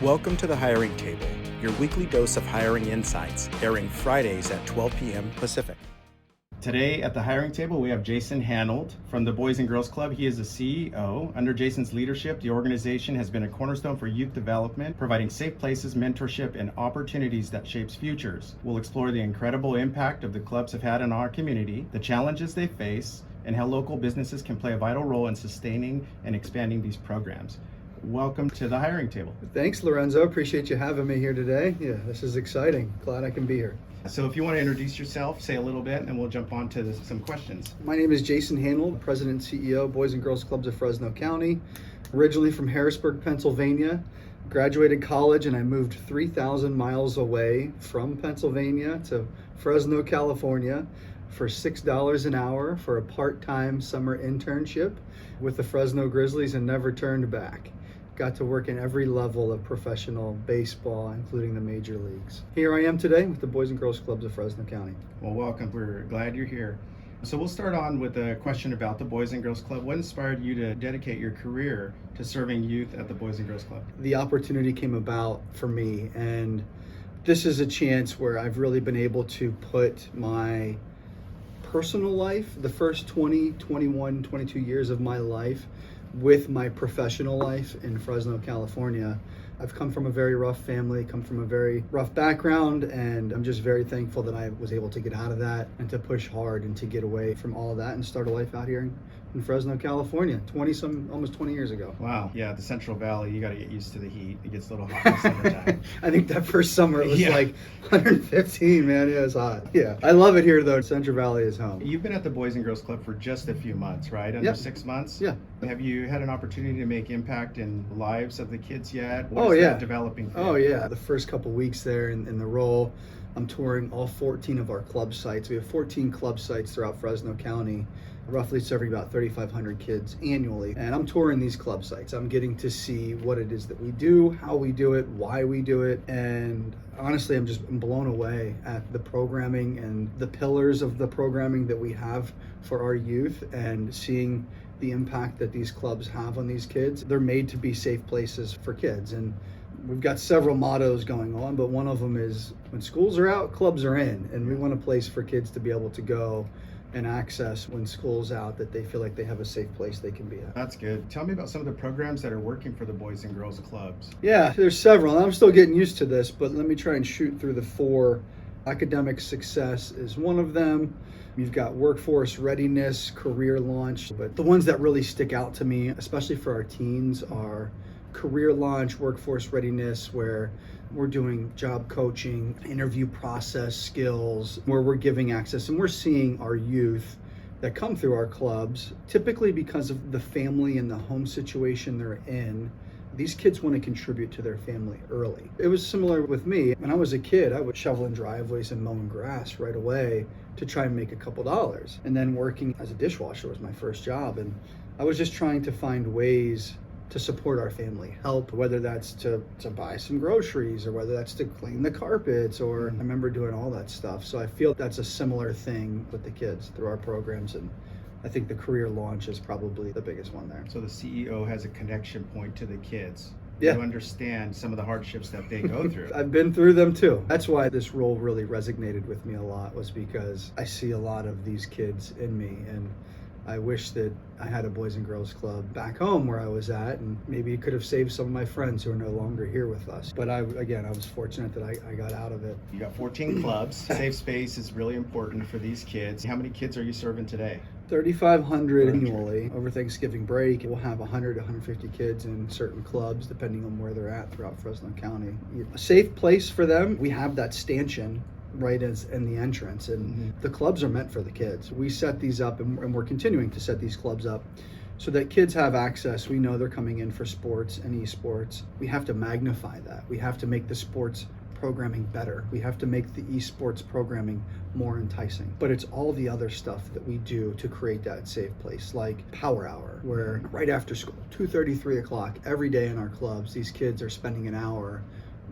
Welcome to the Hiring Table, your weekly dose of hiring insights, airing Fridays at 12 p.m. Pacific. Today at the Hiring Table, we have Jason Hannold from the Boys and Girls Club. He is the CEO. Under Jason's leadership, the organization has been a cornerstone for youth development, providing safe places, mentorship, and opportunities that shapes futures. We'll explore the incredible impact of the clubs have had on our community, the challenges they face, and how local businesses can play a vital role in sustaining and expanding these programs. Welcome to the Hiring Table. Thanks, Lorenzo. Appreciate you having me here today. Yeah, this is exciting. Glad I can be here. So if you want to introduce yourself, say a little bit, and we'll jump on to some questions. My name is Jason Hannold, President and CEO, Boys and Girls Clubs of Fresno County. Originally from Harrisburg, Pennsylvania. Graduated college and I moved 3,000 miles away from Pennsylvania to Fresno, California for $6 an hour for a part-time summer internship with the Fresno Grizzlies and never turned back. Got to work in every level of professional baseball, including the major leagues. Here I am today with the Boys and Girls Clubs of Fresno County. Well, welcome. We're glad you're here. So we'll start on with a question about the Boys and Girls Club. What inspired you to dedicate your career to serving youth at the Boys and Girls Club? The opportunity came about for me, and this is a chance where I've really been able to put my personal life, the first 20, 21, 22 years of my life, with my professional life in Fresno, California. I've come from a very rough family, come from a very rough background, and I'm just very thankful that I was able to get out of that and to push hard and to get away from all of that and start a life out here in Fresno, California, almost 20 years ago. Wow. Yeah, the Central Valley, you got to get used to the heat. It gets a little hot in the summertime. I think that first summer it was like 115, man. It was hot. Yeah. I love it here though. Central Valley is home. You've been at the Boys and Girls Club for just a few months, right? Under 6 months? Yeah. Have you had an opportunity to make impact in the lives of the kids yet? What is that developing for you? Oh yeah. The first couple weeks there in the role, I'm touring all 14 of our club sites. We have 14 club sites throughout Fresno County, roughly serving about 3,500 kids annually. And I'm touring these club sites. I'm getting to see what it is that we do, how we do it, why we do it. And honestly, I'm just blown away at the programming and the pillars of the programming that we have for our youth and seeing the impact that these clubs have on these kids. They're made to be safe places for kids. And we've got several mottos going on, but one of them is when schools are out, clubs are in. And we want a place for kids to be able to go and access when school's out, that they feel like they have a safe place they can be at. That's good. Tell me about some of the programs that are working for the Boys and Girls Clubs. Yeah, there's several. I'm still getting used to this, but let me try and shoot through the four. Academic success is one of them. You've got workforce readiness, career launch, but the ones that really stick out to me, especially for our teens, are career launch, workforce readiness, where we're doing job coaching, interview process skills, where we're giving access and we're seeing our youth that come through our clubs, typically because of the family and the home situation they're in. These kids want to contribute to their family early. It was similar with me. When I was a kid, I would shovel in driveways and mowing grass right away to try and make a couple dollars. And then working as a dishwasher was my first job. And I was just trying to find ways to support our family, help, whether that's to buy some groceries or whether that's to clean the carpets, or I remember doing all that stuff. So I feel that's a similar thing with the kids through our programs, and I think the career launch is probably the biggest one there. So the CEO has a connection point to the kids. Yeah. You understand some of the hardships that they go through. I've been through them too. That's why this role really resonated with me a lot, was because I see a lot of these kids in me, and I wish that I had a Boys and Girls Club back home where I was at, and maybe it could have saved some of my friends who are no longer here with us. But I was fortunate that I got out of it. You got 14 clubs. Safe space is really important for these kids. How many kids are you serving today? 3,500 annually. Over Thanksgiving break, we'll have 100 to 150 kids in certain clubs, depending on where they're at throughout Fresno County. A safe place for them. We have that stanchion right as in the entrance, and the clubs are meant for the kids. We set these up, and we're continuing to set these clubs up so that kids have access. We know they're coming in for sports and esports. We have to magnify that. We have to make the sports programming better. We have to make the esports programming more enticing. But it's all the other stuff that we do to create that safe place, like Power Hour, where right after school, 2:30, 3 o'clock, every day in our clubs, these kids are spending an hour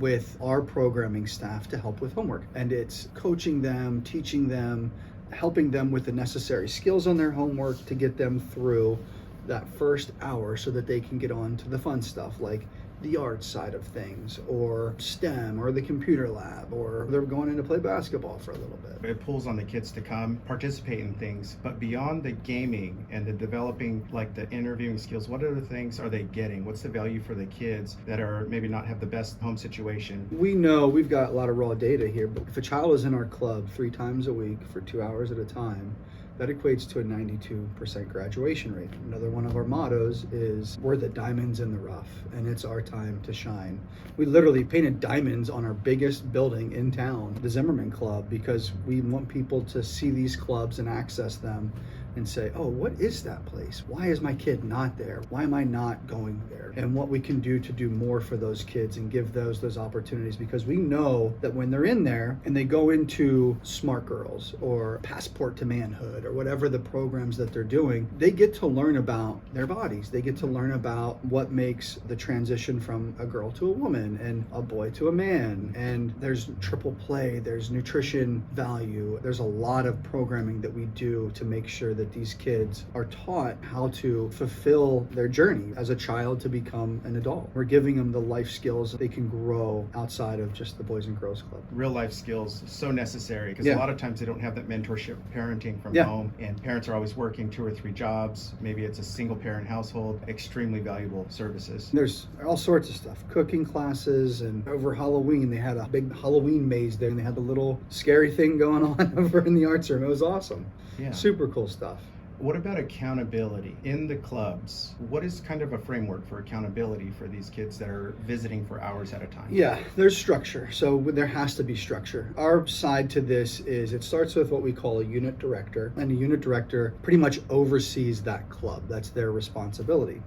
with our programming staff to help with homework. And it's coaching them, teaching them, helping them with the necessary skills on their homework to get them through that first hour so that they can get on to the fun stuff like the art side of things, or STEM, or the computer lab, or they're going in to play basketball for a little bit. It pulls on the kids to come participate in things, but beyond the gaming and the developing like the interviewing skills, what other things are they getting? What's the value for the kids that are maybe not have the best home situation? We know we've got a lot of raw data here, but if a child is in our club 3 times a week for 2 hours at a time, that equates to a 92% graduation rate. Another one of our mottos is we're the diamonds in the rough, and it's our time to shine. We literally painted diamonds on our biggest building in town, the Zimmerman Club, because we want people to see these clubs and access them and say, oh, what is that place? Why is my kid not there? Why am I not going there? And what we can do to do more for those kids and give those opportunities, because we know that when they're in there and they go into Smart Girls or Passport to Manhood or whatever the programs that they're doing, they get to learn about their bodies. They get to learn about what makes the transition from a girl to a woman and a boy to a man. And there's triple play, there's nutrition value. There's a lot of programming that we do to make sure that these kids are taught how to fulfill their journey as a child to become an adult. We're giving them the life skills they can grow outside of just the Boys and Girls Club. Real life skills, so necessary, because Yeah. a lot of times they don't have that mentorship parenting from Yeah. home, and parents are always working 2 or 3 jobs. Maybe it's a single parent household. Extremely valuable services. There's all sorts of stuff, cooking classes, and over Halloween they had a big Halloween maze there, and they had the little scary thing going on over in the arts room. It was awesome. Yeah. Super cool stuff. What about accountability in the clubs? What is kind of a framework for accountability for these kids that are visiting for hours at a time? Yeah, there's structure. So there has to be structure. Our side to this is it starts with what we call a unit director, and a unit director pretty much oversees that club. That's their responsibility.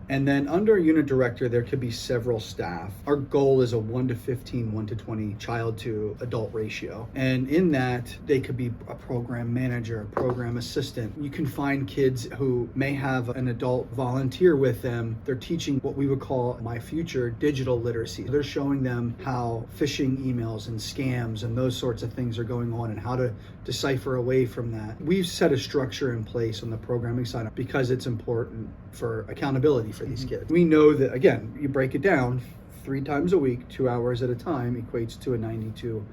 And then under a unit director, there could be several staff. Our goal is a 1 to 15, 1 to 20 child to adult ratio. And in that, they could be a program manager, a program assistant. You can find kids who may have an adult volunteer with them. They're teaching what we would call my future digital literacy. They're showing them how phishing emails and scams and those sorts of things are going on and how to decipher away from that. We've set a structure in place on the programming side because it's important for accountability for these kids. We know that, again, you break it down, 3 times a week, 2 hours at a time equates to a 92%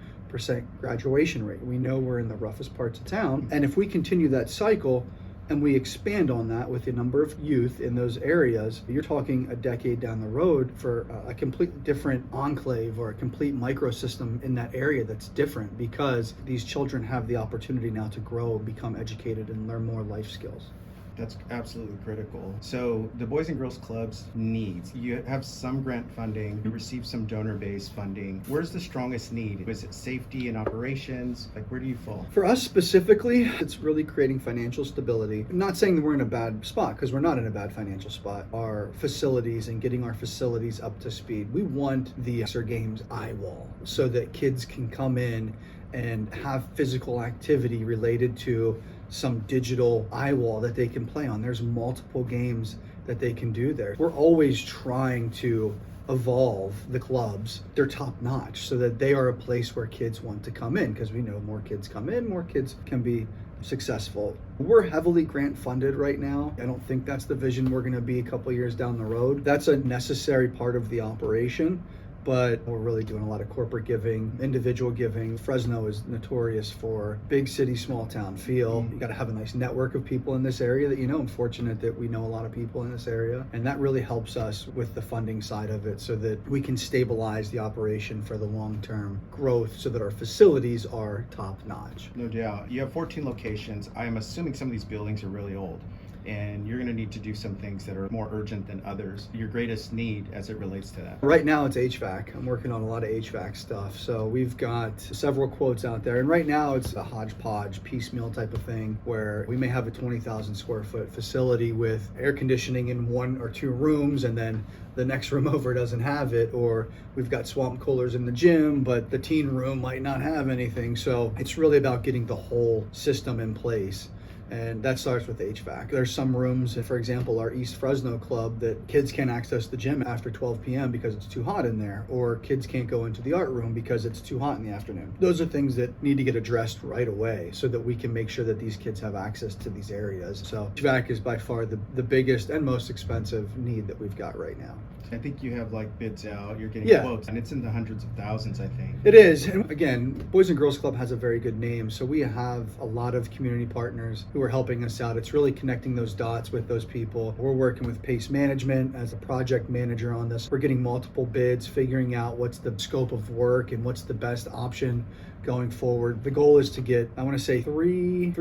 graduation rate. We know we're in the roughest parts of town, and if we continue that cycle and we expand on that with the number of youth in those areas, you're talking a decade down the road for a completely different enclave or a complete microsystem in that area that's different, because these children have the opportunity now to grow, become educated, and learn more life skills. That's absolutely critical. So the Boys and Girls Club's needs, you have some grant funding, you receive some donor-based funding. Where's the strongest need? Is it safety and operations? Like, where do you fall? For us specifically, it's really creating financial stability. I'm not saying that we're in a bad spot, because we're not in a bad financial spot. Our facilities and getting our facilities up to speed. We want the Exer Games eye wall so that kids can come in and have physical activity related to some digital eye wall that they can play on. There's multiple games that they can do there. We're always trying to evolve the clubs. They're top notch so that they are a place where kids want to come in, because we know more kids come in, more kids can be successful. We're heavily grant funded right now. I don't think that's the vision we're going to be a couple years down the road. That's a necessary part of the operation, but we're really doing a lot of corporate giving, individual giving. Fresno is notorious for big city, small town feel. You got to have a nice network of people in this area that you know. I'm fortunate that we know a lot of people in this area, and that really helps us with the funding side of it so that we can stabilize the operation for the long-term growth so that our facilities are top notch. No doubt. You have 14 locations. I am assuming some of these buildings are really old, and you're going to need to do some things that are more urgent than others. Your greatest need as it relates to that? Right now it's HVAC. I'm working on a lot of HVAC stuff. So we've got several quotes out there. And right now it's a hodgepodge, piecemeal type of thing where we may have a 20,000 square foot facility with air conditioning in 1 or 2 rooms, and then the next room over doesn't have it. Or we've got swamp coolers in the gym, but the teen room might not have anything. So it's really about getting the whole system in place. And that starts with HVAC. There's some rooms, for example, our East Fresno club, that kids can't access the gym after 12 p.m. because it's too hot in there, or kids can't go into the art room because it's too hot in the afternoon. Those are things that need to get addressed right away so that we can make sure that these kids have access to these areas. So HVAC is by far the biggest and most expensive need that we've got right now. I think you have like bids out, you're getting Yeah. quotes, and it's in the hundreds of thousands, I think. It is. And again, Boys and Girls Club has a very good name. So we have a lot of community partners who are helping us out. It's really connecting those dots with those people. We're working with Pace Management as a project manager on this. We're getting multiple bids, figuring out what's the scope of work and what's the best option going forward. The goal is to get, I want to say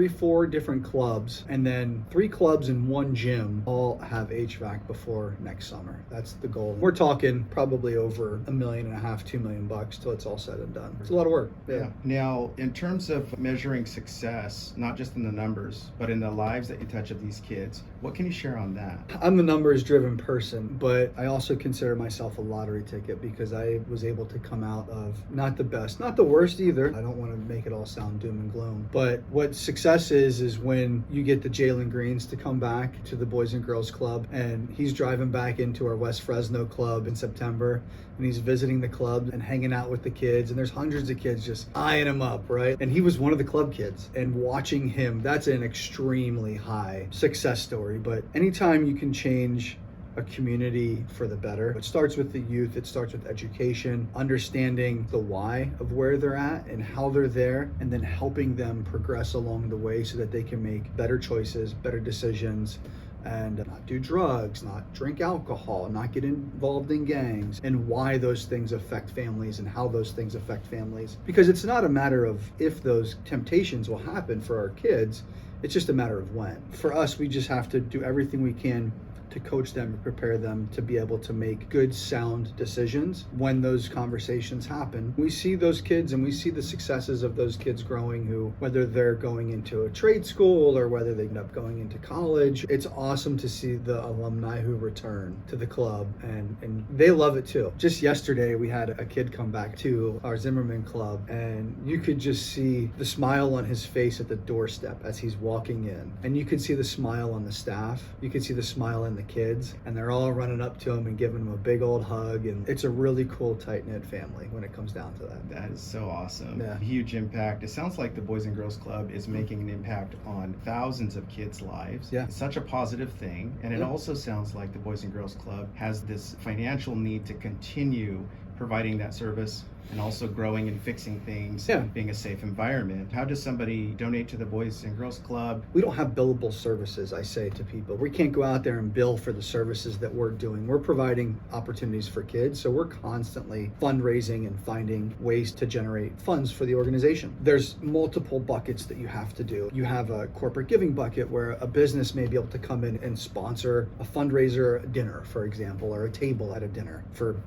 four different clubs, and then 3 clubs and 1 gym all have HVAC before next summer. That's the goal. We're talking probably over $1.5 million, $2 million till it's all said and done. It's a lot of work. Yeah. Now, in terms of measuring success, not just in the numbers, but in the lives that you touch of these kids, what can you share on that? I'm the numbers driven person, but I also consider myself a lottery ticket because I was able to come out of not the best, not the worst either. I don't want to make it all sound doom and gloom, but what success is when you get the Jalen Greens to come back to the Boys and Girls Club, and he's driving back into our West Fresno club in September, and he's visiting the club and hanging out with the kids, and there's hundreds of kids just eyeing him up, right? And he was one of the club kids, and watching him, that's an extremely high success story. But anytime you can change a community for the better. It starts with the youth, it starts with education, understanding the why of where they're at and how they're there, and then helping them progress along the way so that they can make better choices, better decisions, and not do drugs, not drink alcohol, not get involved in gangs, and why those things affect families and how those things affect families. Because it's not a matter of if those temptations will happen for our kids, it's just a matter of when. For us, we just have to do everything we can to coach them and prepare them to be able to make good, sound decisions when those conversations happen. We see those kids and we see the successes of those kids growing, who, whether they're going into a trade school or whether they end up going into college, it's awesome to see the alumni who return to the club, and they love it too. Just yesterday, we had a kid come back to our Zimmerman club, and you could just see the smile on his face at the doorstep as he's walking in. And you could see the smile on the staff. You could see the smile in the kids, and they're all running up to him and giving him a big old hug, and it's a really cool, tight-knit family when it comes down to that. That is so awesome. Yeah. Huge impact. It sounds like the Boys and Girls Club is making an impact on thousands of kids' lives. Yeah. It's such a positive thing, and it also sounds like the Boys and Girls Club has this financial need to continue providing that service and also growing and fixing things, being a safe environment. How does somebody donate to the Boys and Girls Club? We don't have billable services, I say to people. We can't go out there and bill for the services that we're doing. We're providing opportunities for kids, so we're constantly fundraising and finding ways to generate funds for the organization. There's multiple buckets that you have to do. You have a corporate giving bucket where a business may be able to come in and sponsor a fundraiser dinner, for example, or a table at a dinner for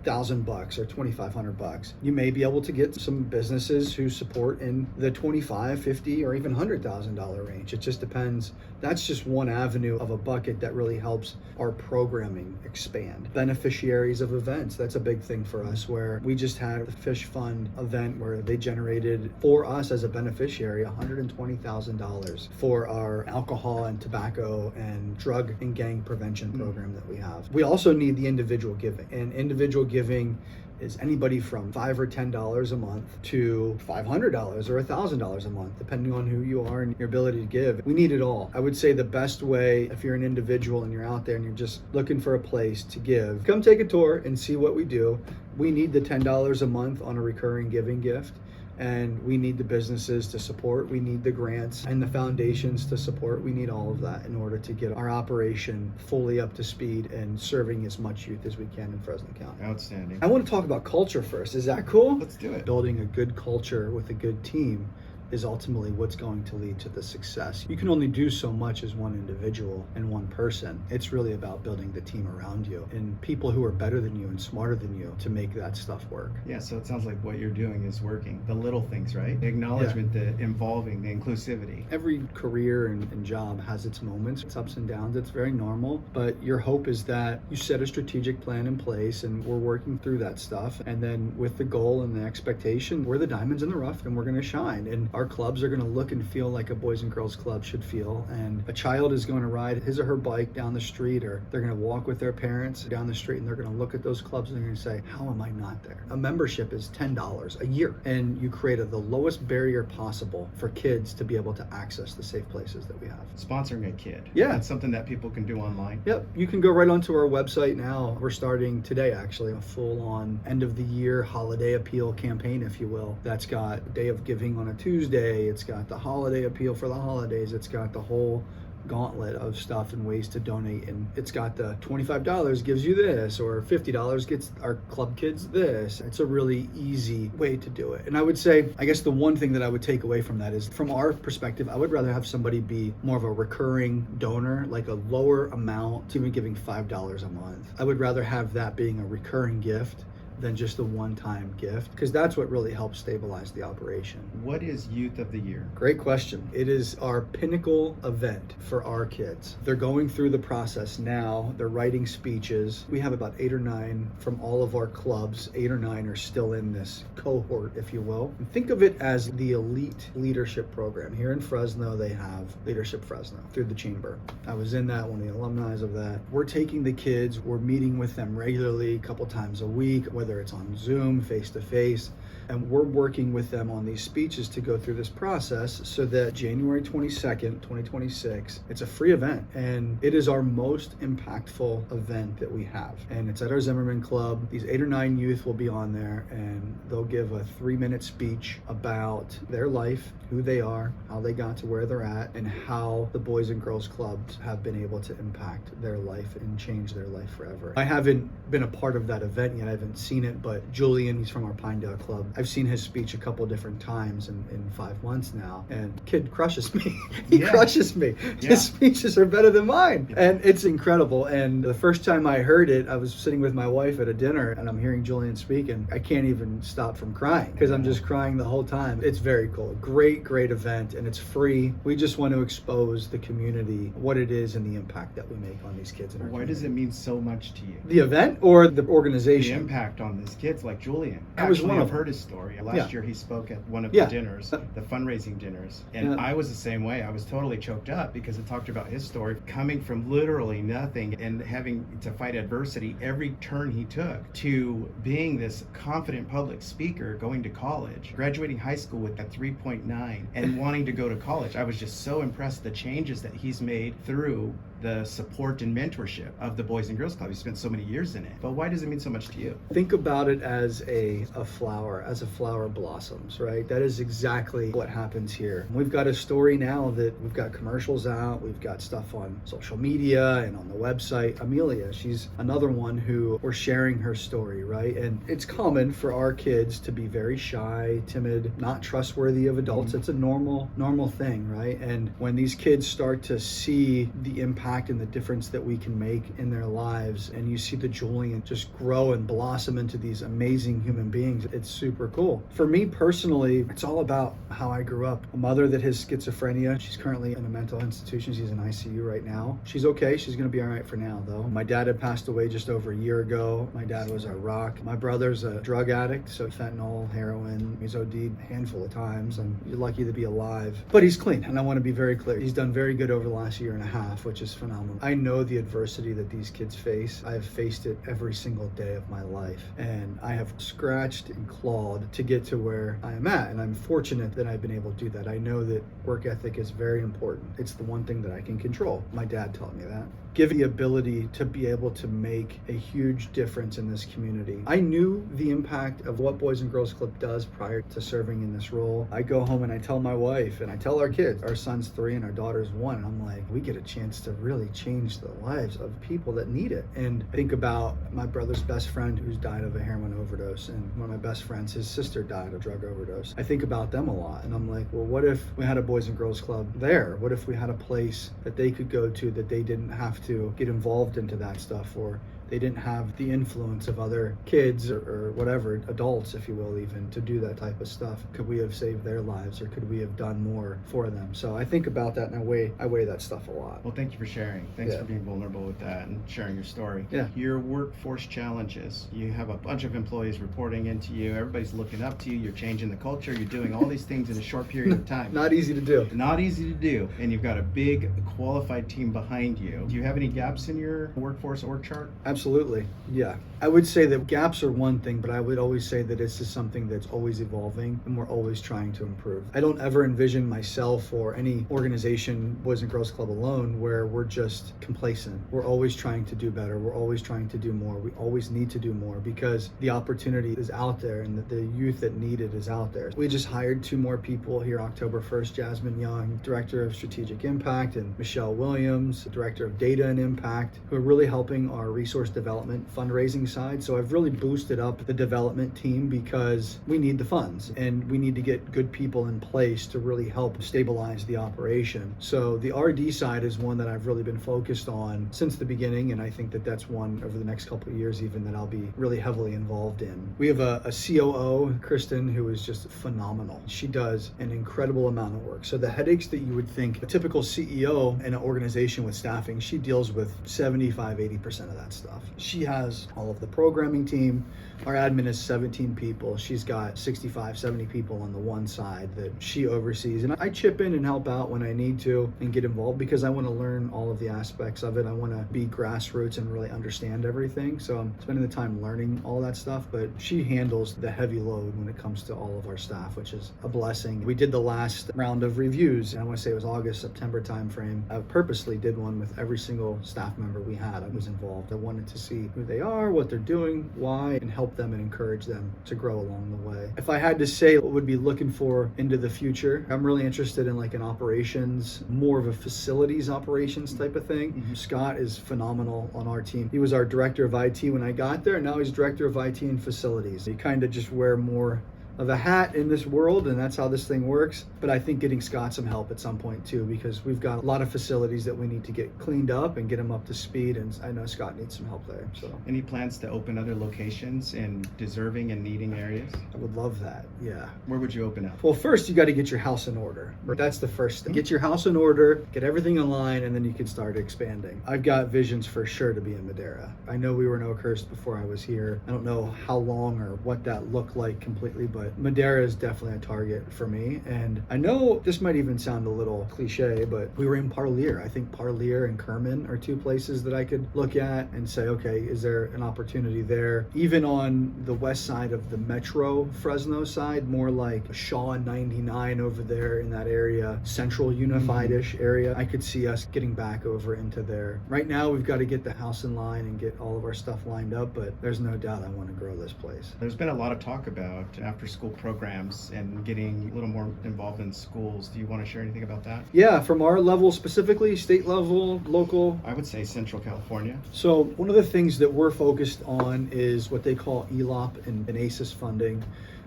$1,000 or $2,500. You may be able to get some businesses who support in the $25,000, $50,000, or even $100,000 range. It just depends. That's just one avenue of a bucket that really helps our programming expand. Beneficiaries of events, that's a big thing for us, where we just had the Fish Fund event where they generated for us as a beneficiary $120,000 for our alcohol and tobacco and drug and gang prevention program that we have. We also need the individual giving, and individual giving is anybody from $5 or $10 a month to $500 or $1,000 a month, depending on who you are and your ability to give. We need it all. I would say the best way, if you're an individual and you're out there and you're just looking for a place to give, come take a tour and see what we do. We need the $10 a month on a recurring giving gift, and we need the businesses to support. We need the grants and the foundations to support. We need all of that in order to get our operation fully up to speed and serving as much youth as we can in Fresno County. Outstanding. I want to talk about culture first. Is that cool? Let's do it. Building a good culture with a good team is ultimately what's going to lead to the success. You can only do so much as one individual and one person. It's really about building the team around you and people who are better than you and smarter than you to make that stuff work. Yeah, so it sounds like what you're doing is working. The little things, right? The acknowledgement, the involving, the inclusivity. Every career and job has its moments, its ups and downs. It's very normal, but your hope is that you set a strategic plan in place, and we're working through that stuff. And then with the goal and the expectation, we're the diamonds in the rough and we're going to shine. And Our clubs are going to look and feel like a Boys and Girls Club should feel, and a child is going to ride his or her bike down the street, or they're going to walk with their parents down the street, and they're going to look at those clubs and they're going to say, how am I not there? A membership is $10 a year, and you created the lowest barrier possible for kids to be able to access the safe places that we have. Sponsoring a kid. Yeah. That's something that people can do online. Yep, you can go right onto our website now. We're starting today, actually, a full-on end-of-the-year holiday appeal campaign, if you will. That's got Day of Giving on a Tuesday. It's got the holiday appeal for the holidays. It's got the whole gauntlet of stuff and ways to donate, and it's got the $25 gives you this, or $50 gets our club kids this. It's a really easy way to do it. And I would say, I guess the one thing that I would take away from that is, from our perspective, I would rather have somebody be more of a recurring donor, like a lower amount, even giving $5 a month. I would rather have that being a recurring gift than just a one-time gift, because that's what really helps stabilize the operation. What is Youth of the Year? Great question. It is our pinnacle event for our kids. They're going through the process now. They're writing speeches. We have about 8 or 9 from all of our clubs. 8 or 9 are still in this cohort, if you will. And think of it as the elite leadership program. Here in Fresno, they have Leadership Fresno through the chamber. I was in that, one of the alumni of that. We're taking the kids, we're meeting with them regularly, a couple times a week, whether it's on Zoom, face-to-face, and we're working with them on these speeches to go through this process so that January 22nd, 2026, it's a free event, and it is our most impactful event that we have. And it's at our Zimmerman Club. These 8 or 9 youth will be on there, and they'll give a 3-minute speech about their life, who they are, how they got to where they're at, and how the Boys and Girls Clubs have been able to impact their life and change their life forever. I haven't been a part of that event yet. I haven't seen it, but Julian, he's from our Pinedale Club. I've seen his speech a couple different times in 5 months now, and kid crushes me. He crushes me. Yeah. His speeches are better than mine, and it's incredible. And the first time I heard it, I was sitting with my wife at a dinner, and I'm hearing Julian speak, and I can't even stop from crying, because I'm just crying the whole time. It's very cool. Great event, and it's free. We just want to expose the community, what it is, and the impact that we make on these kids in our Why does it mean so much to you? The event or the The organization? impact on these kids, like Julian. I was one of I've them. heard his story. Last year he spoke at one of Yeah. the dinners, the fundraising dinners, and Yeah. I was the same way. I was totally choked up because it talked about his story, coming from literally nothing and having to fight adversity every turn he took, to being this confident public speaker, going to college, graduating high school with a 3.9, and wanting to go to college. I was just so impressed the changes that he's made through the support and mentorship of the Boys and Girls Club. He spent so many years in it. But why does it mean so much to you? Think about it as a flower, as a flower blossoms, right? That is exactly what happens here. We've got a story now that we've got commercials out, we've got stuff on social media and on the website. Amelia, she's another one who we're sharing her story, right? And it's common for our kids to be very shy, timid, not trustworthy of adults. It's a normal thing, right? And when these kids start to see the impact and the difference that we can make in their lives, and you see the Julian just grow and blossom into these amazing human beings, it's super cool. For me personally, it's all about how I grew up. A mother that has schizophrenia. She's currently in a mental institution. She's in ICU right now. She's okay. She's going to be all right for now, though. My dad had passed away just over a year ago. My dad was our rock. My brother's a drug addict, so fentanyl, heroin. He's OD'd a handful of times. I'm lucky to be alive, but he's clean, and I want to be very clear. He's done very good over the last year and a half, which is phenomenal. I know the adversity that these kids face. I have faced it every single day of my life, and I have scratched and clawed to get to where I am at, and I'm fortunate that I've been able to do that. I know that work ethic is very important. It's the one thing that I can control. My dad taught me that. Give the ability to be able to make a huge difference in this community. I knew the impact of what Boys and Girls Club does prior to serving in this role. I go home and I tell my wife, and I tell our kids, our son's 3 and our daughter's 1, and I'm like, we get a chance to really change the lives of people that need it. And I think about my brother's best friend who's died of a heroin overdose, and one of my best friends, his sister died of drug overdose. I think about them a lot, and I'm like, well, what if we had a Boys and Girls Club there? What if we had a place that they could go to that they didn't have to get involved into that stuff, or They didn't have the influence of other kids or whatever, adults, if you will, even to do that type of stuff. Could we have saved their lives, or could we have done more for them? So I think about that, and I weigh that stuff a lot. Well, thank you for sharing. Thanks for being vulnerable with that and sharing your story. Your workforce challenges. You have a bunch of employees reporting into you. Everybody's looking up to you. You're changing the culture. You're doing all these things in a short period of time. Not easy to do. Not easy to do. And you've got a big qualified team behind you. Do you have any gaps in your workforce org chart? Absolutely. Yeah. I would say that gaps are one thing, but I would always say that it's just something that's always evolving and we're always trying to improve. I don't ever envision myself or any organization, Boys and Girls Club alone, where we're just complacent. We're always trying to do better. We're always trying to do more. We always need to do more because the opportunity is out there and the youth that need it is out there. We just hired 2 more people here October 1st, Jasmine Young, Director of Strategic Impact, and Michelle Williams, Director of Data and Impact, who are really helping our resource development fundraising side. So I've really boosted up the development team because we need the funds and we need to get good people in place to really help stabilize the operation. So the RD side is one that I've really been focused on since the beginning, and I think that that's one over the next couple of years even that I'll be really heavily involved in. We have a COO, Kristen, who is just phenomenal. She does an incredible amount of work. So the headaches that you would think a typical CEO in an organization with staffing, she deals with 75-80% of that stuff. She has all of the programming team. Our admin is 17 people. She's got 65-70 people on the one side that she oversees, and I chip in and help out when I need to and get involved because I want to learn all of the aspects of it. I want to be grassroots and really understand everything, so I'm spending the time learning all that stuff, but she handles the heavy load when it comes to all of our staff, which is a blessing. We did the last round of reviews, and I want to say it was August, September timeframe. I purposely did one with every single staff member we had. I was involved. I wanted to see who they are, what they're doing, why, and help them and encourage them to grow along the way. If I had to say what would be looking for into the future, I'm really interested in like an operations, more of a facilities operations type of thing. Scott is phenomenal on our team. He was our director of IT when I got there, and now he's director of IT and facilities. He kind of just wear more of a hat in this world, and that's how this thing works. But I think getting Scott some help at some point too, because we've got a lot of facilities that we need to get cleaned up and get them up to speed, and I know Scott needs some help there. So any plans to open other locations in deserving and needing areas? I would love that. Yeah. Where would you open up? Well, first you got to get your house in order. That's the first thing. Get your house in order, get everything in line, and then you can start expanding. I've got visions for sure to be in Madera. I know we were in Oakhurst before I was here. I don't know how long or what that looked like completely, but Madera is definitely a target for me. And I know this might even sound a little cliche, but we were in Parlier. I think Parlier and Kerman are 2 places that I could look at and say, okay, is there an opportunity there? Even on the west side of the Metro Fresno side, more like Shaw and 99 over there in that area, central unified-ish area, I could see us getting back over into there. Right now, we've got to get the house in line and get all of our stuff lined up, but there's no doubt I want to grow this place. There's been a lot of talk about after-school programs and getting a little more involved in schools. Do you want to share anything about that? Yeah, from our level specifically, state level, local? I would say Central California. So one of the things that we're focused on is what they call ELOP and ACES funding.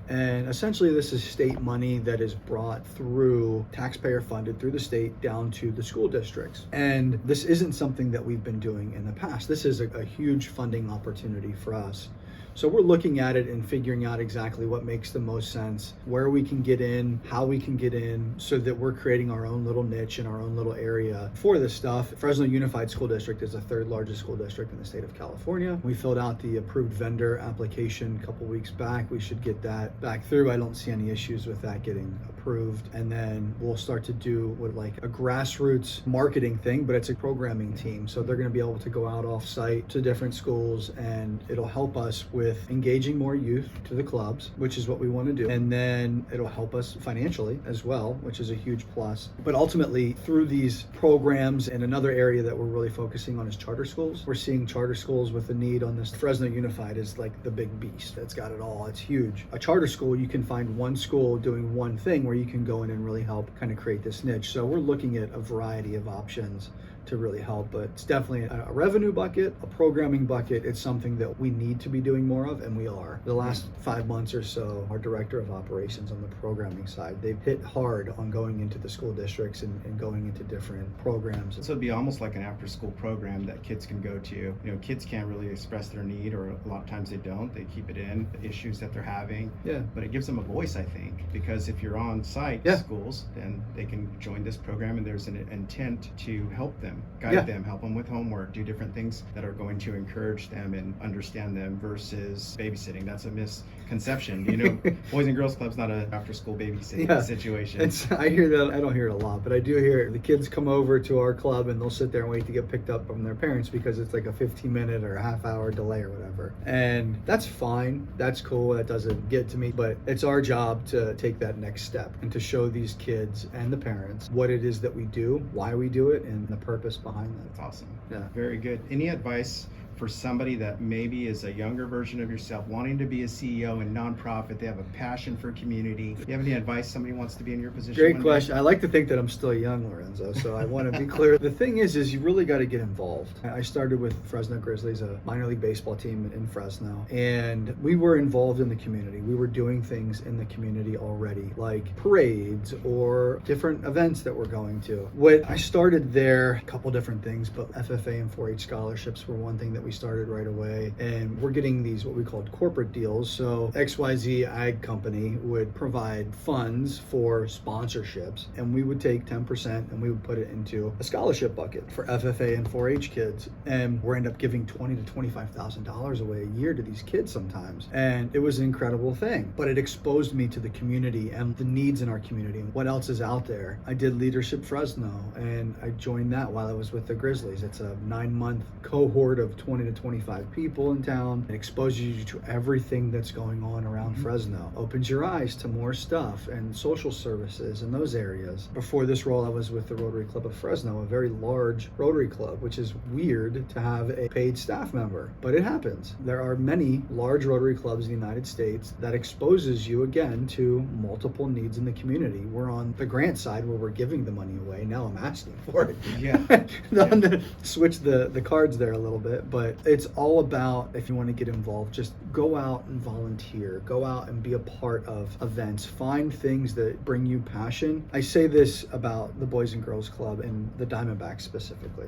And essentially this is state money that is brought through, taxpayer funded through the state down to the school districts. And this isn't something that we've been doing in the past. This is a huge funding opportunity for us. So we're looking at it and figuring out exactly what makes the most sense, where we can get in, how we can get in, so that we're creating our own little niche in our own little area for this stuff. Fresno Unified School District is the 3rd largest school district in the state of California. We filled out the approved vendor application a couple weeks back. We should get that back through. I don't see any issues with that getting approved. And then we'll start to do what like a grassroots marketing thing, but it's a programming team. So they're going to be able to go out off site to different schools, and it'll help us with engaging more youth to the clubs, which is what we want to do. And then it'll help us financially as well, which is a huge plus. But ultimately, through these programs, and another area that we're really focusing on is charter schools. We're seeing charter schools with a need on this. Fresno Unified is like the big beast that's got it all. It's huge. A charter school, you can find one school doing one thing where you can go in and really help kind of create this niche. So we're looking at a variety of options to really help. But it's definitely a revenue bucket, a programming bucket. It's something that we need to be doing more of, and we are. The last 5 months or so, our director of operations on the programming side, they've hit hard on going into the school districts and going into different programs. So it'd be almost like an after-school program that kids can go to. You know, kids can't really express their need, or a lot of times they don't. They keep it in, the issues that they're having. Yeah. But it gives them a voice, I think, because if you're on site schools, then they can join this program, and there's an intent to help them, guide them, help them with homework, do different things that are going to encourage them and understand them versus babysitting. That's a misconception. You know, Boys and Girls Club's not an after-school babysitting situation. I hear that. I don't hear it a lot, but I do hear the kids come over to our club and they'll sit there and wait to get picked up from their parents because it's like a 15-minute or a half-hour delay or whatever. And that's fine. That's cool. That doesn't get to me, but it's our job to take that next step and to show these kids and the parents what it is that we do, why we do it, and the purpose behind that. That's awesome. Yeah. Very good. Any advice for somebody that maybe is a younger version of yourself, wanting to be a CEO in nonprofit? They have a passion for community. Do you have any advice somebody wants to be in your position? Great question. I like to think that I'm still young, Lorenzo, so I want to be clear. The thing is you really got to get involved. I started with Fresno Grizzlies, a minor league baseball team in Fresno, and we were involved in the community. We were doing things in the community already, like parades or different events that we're going to. What I started there, a couple different things, but FFA and 4-H scholarships were one thing that we started right away, and we're getting these what we called corporate deals. So XYZ Ag Company would provide funds for sponsorships, and we would take 10% and we would put it into a scholarship bucket for FFA and 4-H kids, and we end up giving $20,000 to $25,000 away a year to these kids sometimes, and it was an incredible thing. But it exposed me to the community and the needs in our community and what else is out there. I did Leadership Fresno, and I joined that while I was with the Grizzlies. It's a 9-month cohort of 20 to 25 people in town. It exposes you to everything that's going on around Fresno, opens your eyes to more stuff and social services in those areas. Before this role, I was with the Rotary Club of Fresno, a very large Rotary Club, which is weird to have a paid staff member, but it happens. There are many large Rotary clubs in the United States that exposes you again to multiple needs in the community. We're on the grant side where we're giving the money away. Now I'm asking for it. Yeah. I'm gonna switch the cards there a little bit, but it's all about, if you want to get involved, just go out and volunteer, go out and be a part of events, find things that bring you passion. I say this about the Boys and Girls Club and the Diamondbacks specifically.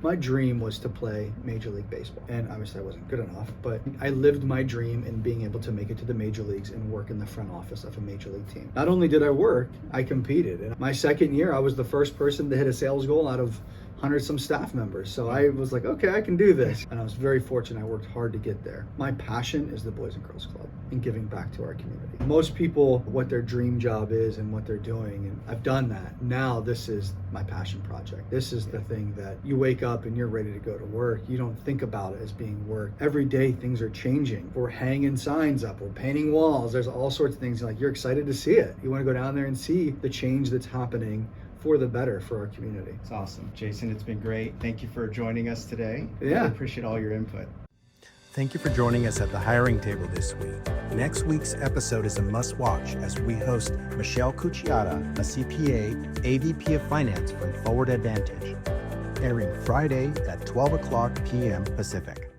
My dream was to play Major League Baseball, and obviously I wasn't good enough, but I lived my dream in being able to make it to the major leagues and work in the front office of a major league team. Not only did I work, I competed. And my second year, I was the first person to hit a sales goal out of 100-some staff members. So I was like, okay, I can do this. And I was very fortunate. I worked hard to get there. My passion is the Boys and Girls Club and giving back to our community. Most people, what their dream job is and what they're doing, and I've done that. Now this is my passion project. This is the thing that you wake up and you're ready to go to work. You don't think about it as being work. Every day things are changing. We're hanging signs up, we're painting walls. There's all sorts of things. Like, you're excited to see it. You want to go down there and see the change that's happening for the better for our community. It's awesome. Jason, it's been great. Thank you for joining us today. Yeah. I appreciate all your input. Thank you for joining us at the hiring table this week. Next week's episode is a must-watch as we host Michelle Cucciata, a CPA, AVP of Finance from Forward Advantage, airing Friday at 12 o'clock p.m. Pacific.